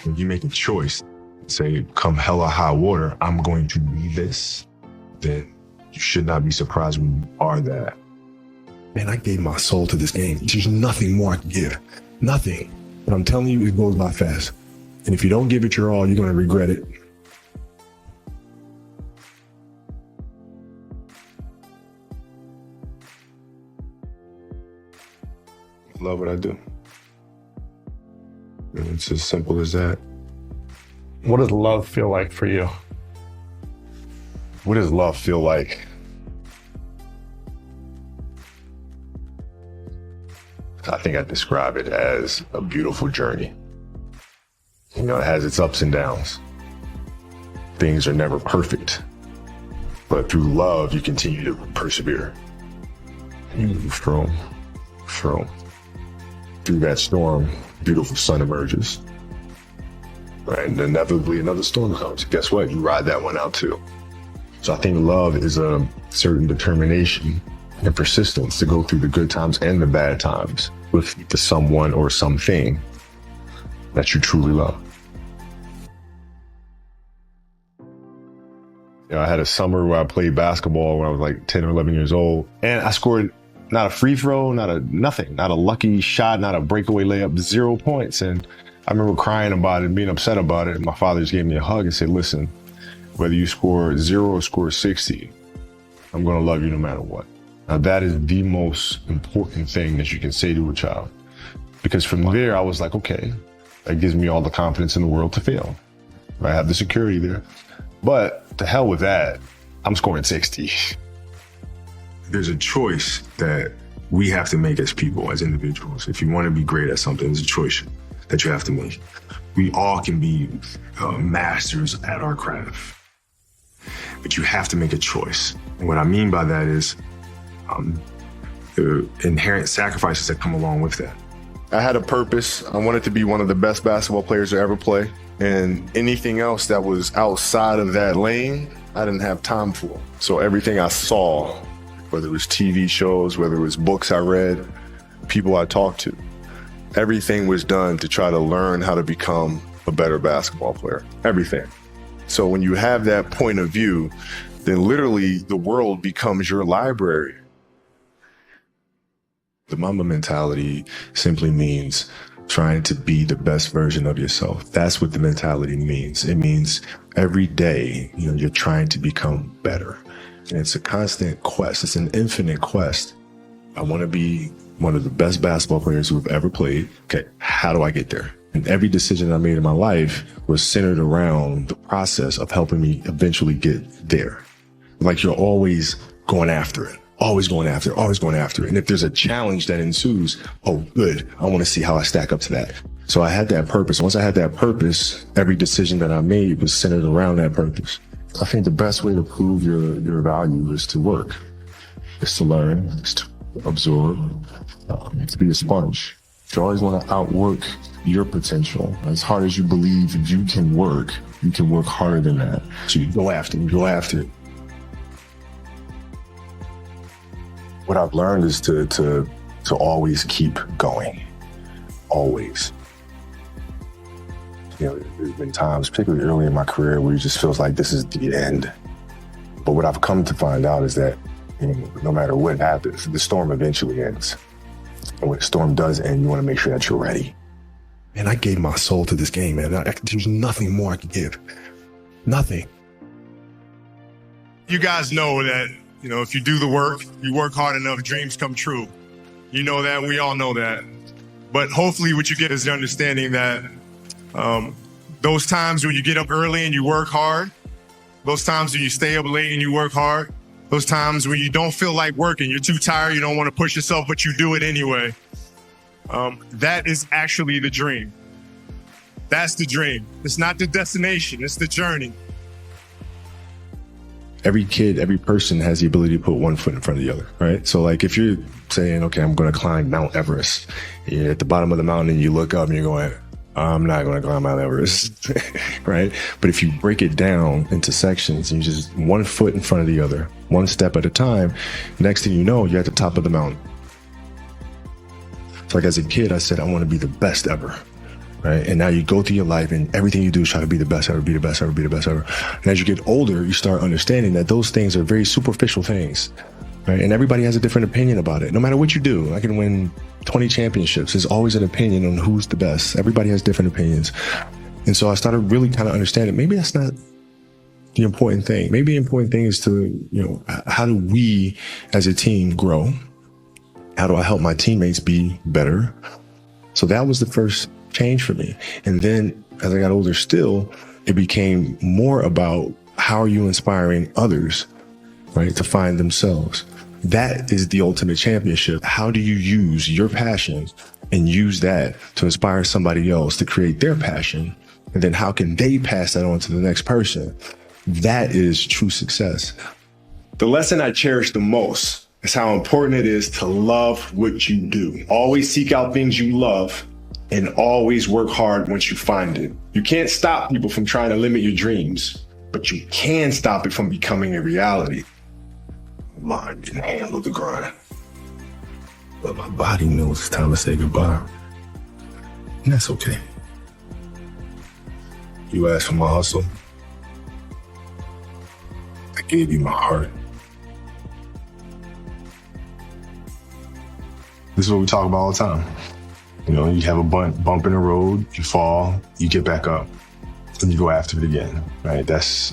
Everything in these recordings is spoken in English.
When you make a choice, say, come hell or high water, I'm going to be this, then you should not be surprised when you are that. Man, I gave my soul to this game. There's nothing more I can give. Nothing. But I'm telling you, it goes by fast. And if you don't give it your all, you're going to regret it. I love what I do. And it's as simple as that. What does love feel like for you? What does love feel like? I think I describe it as a beautiful journey. You know, it has its ups and downs. Things are never perfect, but through love, you continue to persevere. Strong. Through that storm, beautiful sun emerges. Right, and inevitably another storm comes. Guess what? You ride that one out too. So I think love is a certain determination and persistence to go through the good times and the bad times with the someone or something that you truly love. You know, I had a summer where I played basketball when I was like 10 or 11 years old, and I scored not a free throw, not a lucky shot, not a breakaway layup, 0 points. And I remember crying about it and being upset about it. And my father just gave me a hug and said, listen, whether you score 0 or score 60, I'm going to love you no matter what. Now, that is the most important thing that you can say to a child. Because from there, I was like, okay, that gives me all the confidence in the world to fail. I have the security there. But to hell with that, I'm scoring 60. There's a choice that we have to make as people, as individuals. If you want to be great at something, there's a choice that you have to make. We all can be masters at our craft, but you have to make a choice. And what I mean by that is the inherent sacrifices that come along with that. I had a purpose. I wanted to be one of the best basketball players to ever play. And anything else that was outside of that lane, I didn't have time for. So everything I saw, whether it was TV shows, whether it was books I read, people I talked to, everything was done to try to learn how to become a better basketball player. Everything. So when you have that point of view, then literally the world becomes your library. The Mamba Mentality simply means trying to be the best version of yourself. That's what the mentality means. It means every day, you're trying to become better. And it's a constant quest. It's an infinite quest. I want to be one of the best basketball players who have ever played. Okay, how do I get there? And every decision I made in my life was centered around the process of helping me eventually get there. Like you're always going after it. Always going after it, always going after it. And if there's a challenge that ensues, oh, good, I want to see how I stack up to that. So I had that purpose. Once I had that purpose, every decision that I made was centered around that purpose. I think the best way to prove your value is to work, is to learn, is to absorb, to be a sponge. You always want to outwork your potential. As hard as you believe you can work harder than that. So you go after it. What I've learned is to always keep going, always. There's been times, particularly early in my career, where it just feels like this is the end. But what I've come to find out is that no matter what happens, the storm eventually ends. And when the storm does end, you want to make sure that you're ready. Man, I gave my soul to this game, man. There's nothing more I can give. Nothing. You guys know that if you do the work, you work hard enough, dreams come true. You know that, we all know that. But hopefully what you get is the understanding that those times when you get up early and you work hard, those times when you stay up late and you work hard, those times when you don't feel like working, you're too tired, you don't want to push yourself, but you do it anyway. That is actually the dream. That's the dream. It's not the destination, it's the journey. Every kid, every person has the ability to put one foot in front of the other, right? So like if you're saying, okay, I'm going to climb Mount Everest, you're at the bottom of the mountain and you look up and you're going, I'm not going to climb Mount Everest, right? But if you break it down into sections and you just one foot in front of the other, one step at a time, next thing you know, you're at the top of the mountain. So like as a kid, I said, I want to be the best ever. right? And now you go through your life and everything you do is try to be the best ever, be the best ever, be the best ever. And as you get older, you start understanding that those things are very superficial things, right? And everybody has a different opinion about it. No matter what you do, I can win 20 championships. There's always an opinion on who's the best. Everybody has different opinions. And so I started really kind of understanding maybe that's not the important thing. Maybe the important thing is to, how do we as a team grow? How do I help my teammates be better? So that was the first change for me. And then as I got older still, it became more about how are you inspiring others, right, to find themselves. That is the ultimate championship. How do you use your passion and use that to inspire somebody else to create their passion? And then how can they pass that on to the next person? That is true success. The lesson I cherish the most is how important it is to love what you do. Always seek out things you love and always work hard once you find it. You can't stop people from trying to limit your dreams, but you can stop it from becoming a reality. My mind can handle the grind, but my body knows it's time to say goodbye. And that's okay. You asked for my hustle. I gave you my heart. This is what we talk about all the time. You have a bump in the road, you fall, you get back up, and you go after it again, right? That's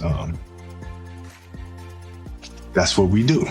what we do.